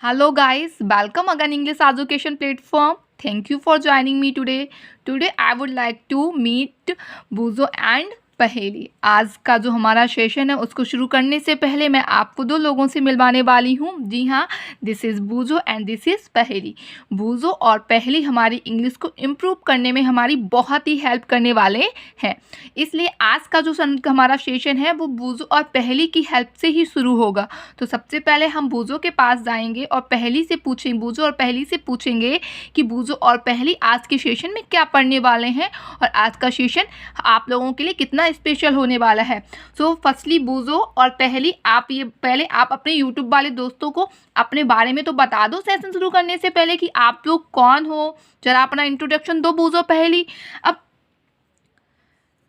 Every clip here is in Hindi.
Hello guys, welcome again English education platform. Thank you for joining me today. Today I would like to meet Buzo and पहेली। आज का जो हमारा सेशन है उसको शुरू करने से पहले मैं आपको दो लोगों से मिलवाने वाली हूँ। जी हाँ, this is बूजो and this is पहेली। बूजो और पहेली हमारी इंग्लिश को इम्प्रूव करने में हमारी बहुत ही हेल्प करने वाले हैं। इसलिए आज का जो हमारा सेशन है वो बूजो और पहेली की हेल्प से ही शुरू होगा। तो सबसे पहले हम बूजो के पास जाएंगे और पहेली से पूछेंगे, बूजो और पहेली से पूछेंगे कि बूजो और पहेली आज के सेशन में क्या पढ़ने वाले हैं और आज का सेशन आप लोगों के लिए कितना स्पेशल होने वाला है। सो फर्स्टली बूजो और पहेली, आप ये पहले आप अपने यूट्यूब वाले दोस्तों को अपने बारे में तो बता दो सेशन शुरू करने से पहले कि आप लोग कौन हो। जरा अपना इंट्रोडक्शन दो बूजो पहेली। अब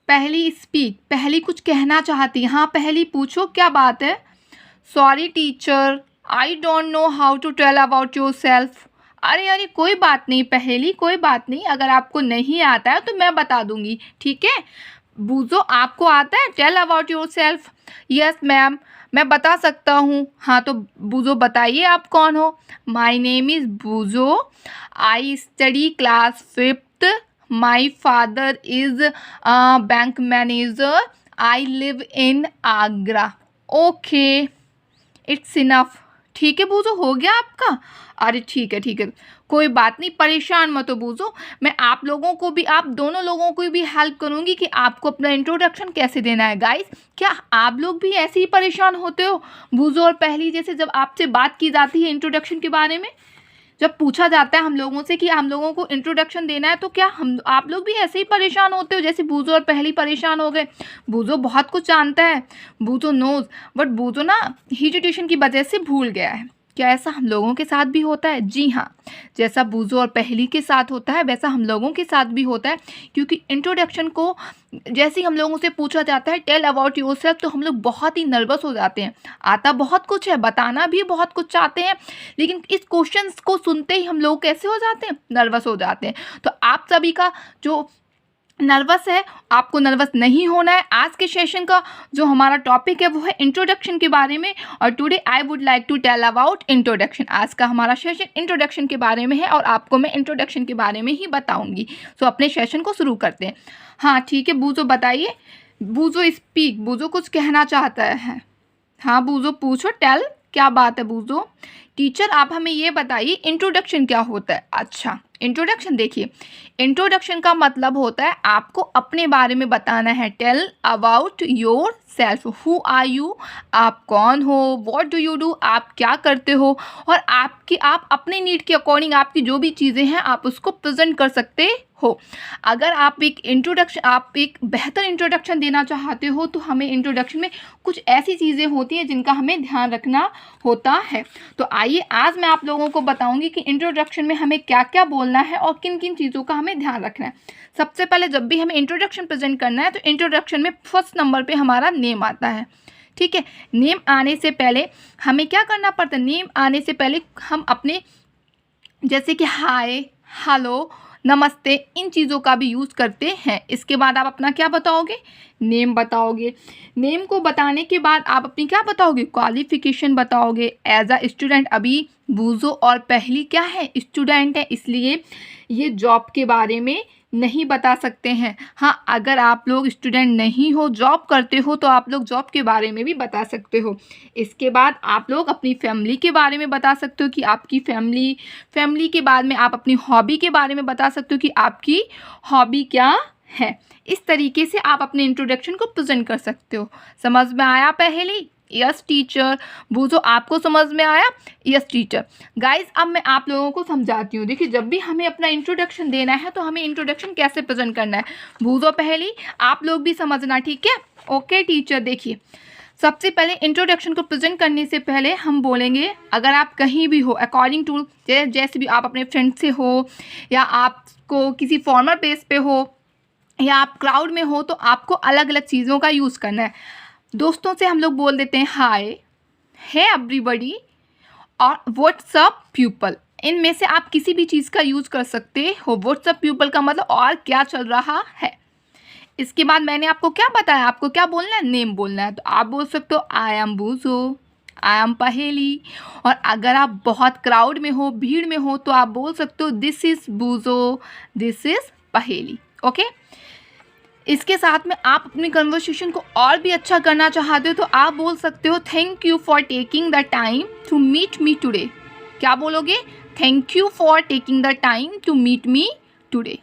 पहली स्पीक, पहली कुछ कहना चाहती है। हाँ पहली पूछो, क्या बात है। Sorry teacher, I don't know how to tell about yourself. अरे कोई बात नहीं पहेली, कोई बात नहीं, अगर आपको नहीं आता है तो मैं बता दूंगी, ठीक है। बूजो, आपको आता है tell about yourself. Yes ma'am, मैं बता सकता हूँ। हाँ तो बूजो बताइए आप कौन हो। My name is बूजो, I study class 5th, my father is bank manager, I live in Agra. Okay, it's enough. ठीक है बूजो, हो गया आपका। अरे ठीक है ठीक है, कोई बात नहीं, परेशान मत हो बूजो। मैं आप लोगों को भी, आप दोनों लोगों को भी हेल्प करूंगी कि आपको अपना इंट्रोडक्शन कैसे देना है। गाइस, क्या आप लोग भी ऐसे ही परेशान होते हो बूजो और पहली जैसे, जब आपसे बात की जाती है इंट्रोडक्शन के बारे में, जब पूछा जाता है हम लोगों से कि हम लोगों को इंट्रोडक्शन देना है, तो क्या हम आप लोग भी ऐसे ही परेशान होते हो जैसे बूजो और पहली परेशान हो गए। बूजो बहुत कुछ जानता है, बूजो नोज, बट बूजो ना हेजिटेशन की वजह से भूल गया है। क्या ऐसा हम लोगों के साथ भी होता है? जी हाँ, जैसा बूजो और पहली के साथ होता है वैसा हम लोगों के साथ भी होता है। क्योंकि इंट्रोडक्शन को जैसे ही हम लोगों से पूछा जाता है टेल अबाउट योरसेल्फ, तो हम लोग बहुत ही नर्वस हो जाते हैं। आता बहुत कुछ है, बताना भी बहुत कुछ चाहते हैं, लेकिन इस क्वेश्चन को सुनते ही हम लोग कैसे हो जाते हैं, नर्वस हो जाते हैं। तो आप सभी का जो नर्वस है, आपको नर्वस नहीं होना है। आज के सेशन का जो हमारा टॉपिक है वो है इंट्रोडक्शन के बारे में, और today I would like to tell about introduction. आज का हमारा सेशन इंट्रोडक्शन के बारे में है और आपको मैं इंट्रोडक्शन के बारे में ही बताऊंगी। सो अपने सेशन को शुरू करते हैं। हाँ ठीक है बूजो बताइए। बूजो स्पीक, बूजो कुछ कहना चाहता है। हाँ बूजो पूछो, टेल, क्या बात है बूजो। टीचर आप हमें ये बताइए इंट्रोडक्शन क्या होता है। अच्छा, इंट्रोडक्शन देखिए, इंट्रोडक्शन का मतलब होता है आपको अपने बारे में बताना है। Tell about yourself, who are you, आप कौन हो, व्हाट डू यू डू, आप क्या करते हो, और आप अपने नीड के अकॉर्डिंग आपकी जो भी चीज़ें हैं आप उसको प्रेजेंट कर सकते हो। अगर आप एक बेहतर इंट्रोडक्शन देना चाहते हो तो हमें इंट्रोडक्शन में कुछ ऐसी चीज़ें होती हैं जिनका हमें ध्यान रखना होता है। तो आइए आज मैं आप लोगों को बताऊंगी कि इंट्रोडक्शन में हमें क्या क्या बोलना है और किन किन चीज़ों का हमें ध्यान रखना है। सबसे पहले जब भी हमें इंट्रोडक्शन प्रेजेंट करना है तो इंट्रोडक्शन में फर्स्ट नंबर पे हमारा नेम आता है। ठीक है, नेम आने से पहले हमें क्या करना पड़ता है, नेम आने से पहले हम अपने जैसे कि हाय, हेलो, नमस्ते, इन चीज़ों का भी यूज़ करते हैं। इसके बाद आप अपना क्या बताओगे, नेम बताओगे। नेम को बताने के बाद आप अपनी क्या बताओगे, क्वालिफिकेशन बताओगे। एज अ स्टूडेंट, अभी बूजो और पहली क्या है, स्टूडेंट है, इसलिए ये जॉब के बारे में नहीं बता सकते हैं। हाँ, अगर आप लोग स्टूडेंट नहीं हो, जॉब करते हो, तो आप लोग जॉब के बारे में भी बता सकते हो। इसके बाद आप लोग अपनी फैमिली के बारे में बता सकते हो कि आपकी फैमिली के बाद में आप अपनी हॉबी के बारे में बता सकते हो कि आपकी हॉबी क्या है। इस तरीके से आप अपने इंट्रोडक्शन को प्रेजेंट कर सकते हो। समझ में आया पहली? Yes teacher. बूजो आपको समझ में आया? Yes teacher. गाइज अब मैं आप लोगों को समझाती हूँ। देखिए, जब भी हमें अपना इंट्रोडक्शन देना है तो हमें इंट्रोडक्शन कैसे प्रेजेंट करना है, बूजो पहली आप लोग भी समझना, ठीक है। ओके टीचर, देखिए सबसे पहले इंट्रोडक्शन को प्रेजेंट करने से पहले हम बोलेंगे, अगर आप कहीं भी हो, अकॉर्डिंग टू जैसे भी आप अपने फ्रेंड से हो, या आपको किसी फॉर्मल प्लेस पे हो, या आप क्राउड में हो, तो आपको अलग अलग चीज़ों का यूज़ करना है। दोस्तों से हम लोग बोल देते हैं हाय, है एवरीबॉडी, और व्हाट्सअप पीपल। इनमें से आप किसी भी चीज़ का यूज़ कर सकते हो। व्हाट्सअप पीपल का मतलब और क्या चल रहा है। इसके बाद मैंने आपको क्या बताया, आपको क्या बोलना है, नेम बोलना है। तो आप बोल सकते हो आई एम बूजो, आई एम पहेली। और अगर आप बहुत क्राउड में हो, भीड़ में हो, तो आप बोल सकते हो दिस इज़ बूजो, दिस इज़ पहेली। ओके, इसके साथ में आप अपनी कन्वर्सेशन को और भी अच्छा करना चाहते हो तो आप बोल सकते हो thank you for taking the time to meet me today. क्या बोलोगे? Thank you for taking the time to meet me today.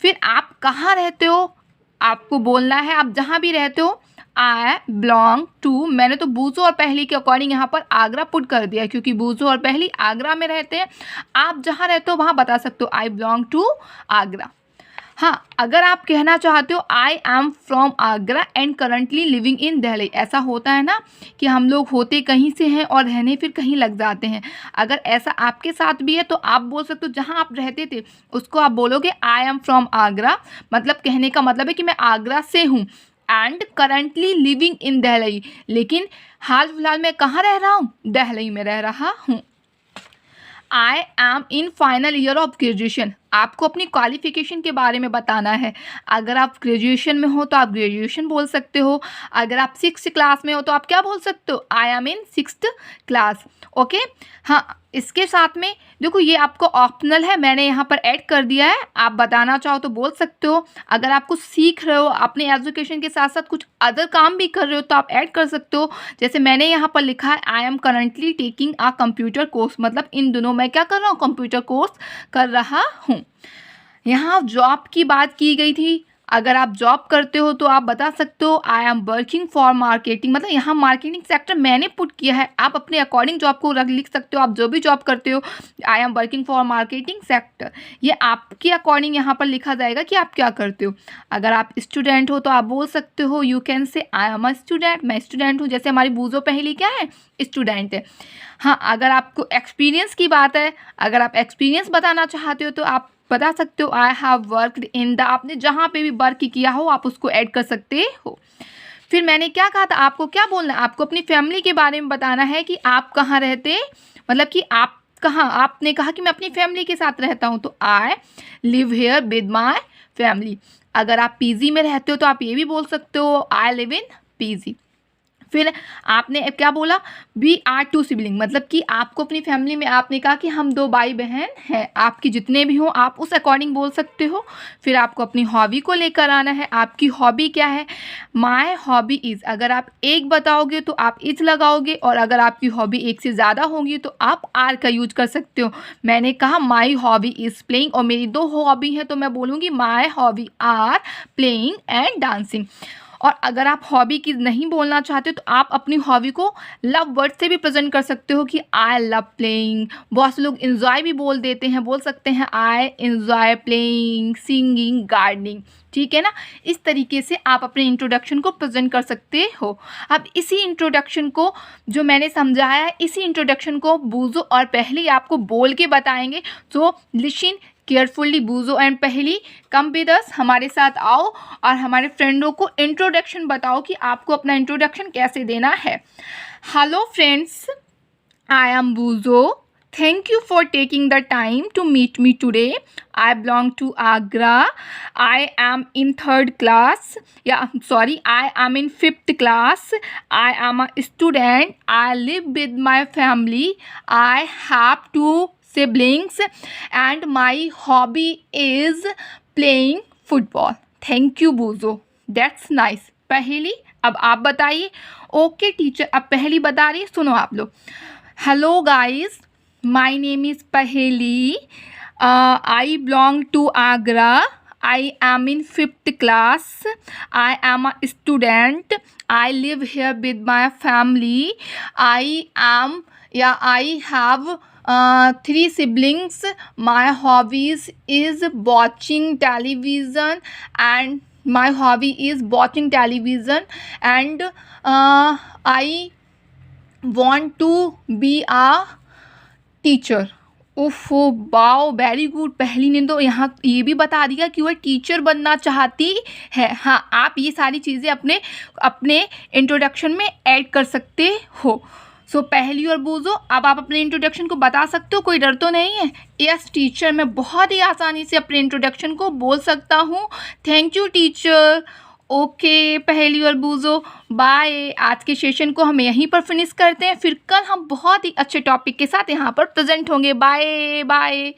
फिर आप कहाँ रहते हो, आपको बोलना है आप जहाँ भी रहते हो। आई बिलोंग टू, मैंने तो बूजो और पहली के अकॉर्डिंग यहाँ पर आगरा पुट कर दिया क्योंकि बूजो और पहली आगरा में रहते हैं। आप जहाँ रहते हो वहाँ बता सकते हो आई बिलोंग टू आगरा। हाँ, अगर आप कहना चाहते हो I am from Agra and currently living in Delhi, ऐसा होता है ना कि हम लोग होते कहीं से हैं और रहने फिर कहीं लग जाते हैं। अगर ऐसा आपके साथ भी है तो आप बोल सकते हो जहाँ आप रहते थे उसको आप बोलोगे आई एम फ्रॉम आगरा, मतलब कहने का मतलब है कि मैं आगरा से हूँ। And currently living in Delhi, लेकिन हाल फिलहाल मैं कहाँ रह रहा हूँ? दिल्ली में रह रहा हूँ। I am in final year of graduation, आपको अपनी क्वालिफिकेशन के बारे में बताना है। अगर आप ग्रेजुएशन में हो तो आप ग्रेजुएशन बोल सकते हो। अगर आप 6th क्लास में हो तो आप क्या बोल सकते हो? I am in 6th class. Okay, हाँ, इसके साथ में देखो ये आपको ऑप्शनल है, मैंने यहाँ पर ऐड कर दिया है। आप बताना चाहो तो बोल सकते हो। अगर आप कुछ सीख रहे हो अपने एजुकेशन के साथ साथ कुछ अदर काम भी कर रहे हो तो आप ऐड कर सकते हो। जैसे मैंने यहाँ पर लिखा है I am currently taking a computer course, मतलब इन दिनों मैं क्या कर रहा हूँ? कंप्यूटर कोर्स कर रहा हूँ। यहाँ जॉब की बात की गई थी। अगर आप जॉब करते हो तो आप बता सकते हो I am working for marketing, मतलब यहाँ मार्केटिंग सेक्टर मैंने पुट किया है। आप अपने अकॉर्डिंग जॉब को लिख सकते हो। आप जो भी जॉब करते हो I am working for marketing sector, ये आपके अकॉर्डिंग यहाँ पर लिखा जाएगा कि आप क्या करते हो। अगर आप स्टूडेंट हो तो आप बोल सकते हो you can say I am a student, मैं स्टूडेंट हूँ। जैसे हमारी बूजो पहली क्या है? स्टूडेंट है। हाँ, अगर आपको एक्सपीरियंस की बात है, अगर आप एक्सपीरियंस बताना चाहते हो तो आप बता सकते हो I have worked in the, आपने जहाँ पे भी वर्क किया हो आप उसको ऐड कर सकते हो। फिर मैंने क्या कहा था, आपको क्या बोलना है? आपको अपनी फैमिली के बारे में बताना है कि आप कहाँ रहते, मतलब कि आप कहाँ, आपने कहा कि मैं अपनी फैमिली के साथ रहता हूँ तो I live here with my family. अगर आप पीजी में रहते हो तो आप ये भी बोल सकते हो आई लिव इन पीजी। फिर आपने क्या बोला? वी आर 2 सिबलिंग, मतलब कि आपको अपनी फैमिली में आपने कहा कि हम 2 भाई बहन हैं। आपकी जितने भी हों आप उस अकॉर्डिंग बोल सकते हो। फिर आपको अपनी हॉबी को लेकर आना है। आपकी हॉबी क्या है? माय हॉबी इज़, अगर आप एक बताओगे तो आप इज लगाओगे, और अगर आपकी हॉबी एक से ज़्यादा होगी तो आप आर का यूज कर सकते हो। मैंने कहा माई हॉबी इज़ प्लेइंग, और मेरी 2 हॉबी हैं तो मैं बोलूँगी my hobby are playing and dancing. और अगर आप हॉबी की नहीं बोलना चाहते तो आप अपनी हॉबी को लव वर्ड से भी प्रेजेंट कर सकते हो कि आई लव प्लेइंग। बहुत से लोग इन्जॉय भी बोल देते हैं, बोल सकते हैं I enjoy playing, singing, gardening. ठीक है ना? इस तरीके से आप अपने इंट्रोडक्शन को प्रेजेंट कर सकते हो। अब इसी इंट्रोडक्शन को जो मैंने समझाया है, इसी इंट्रोडक्शन को बूजो और पहली आपको बोल के बताएंगे। तो लिसन केयरफुली बूजो एंड पहली, कम विद अस, हमारे साथ आओ और हमारे फ्रेंडों को इंट्रोडक्शन बताओ कि आपको अपना इंट्रोडक्शन कैसे देना है। Hello friends, I am बूजो। Thank you for taking the time to meet me today. I belong to Agra. I am in 3rd class. I am in 5th class. I am a student. I live with my family. I have 2 siblings and my hobby is playing football. Thank you, Buzo. That's nice. पहली, अब आप बताइए। ओके टीचर, अब पहली बता रही, सुनो आप लोग। Hello guys, my name is Paheli. I belong to Agra. I am in 5th class. I am a student. I live here with my family. I have 3 siblings. My hobbies is watching television, and my hobby is watching television, and I want to be a teacher. ओफो वाओ, वेरी गुड। पहली ने तो यहाँ ये भी बता दिया कि वह टीचर बनना चाहती है। हाँ, आप ये सारी चीज़ें अपने इंट्रोडक्शन में ऐड कर सकते हो। सो पहली और बूजो, अब आप अपने इंट्रोडक्शन को बता सकते हो, कोई डर तो नहीं है? यस टीचर, मैं बहुत ही आसानी से अपने इंट्रोडक्शन को बोल सकता हूँ। Thank you teacher. ओके पहेली और बूझो, बाय। आज के सेशन को हम यहीं पर फिनिश करते हैं, फिर कल हम बहुत ही अच्छे टॉपिक के साथ यहाँ पर प्रेजेंट होंगे। Bye bye.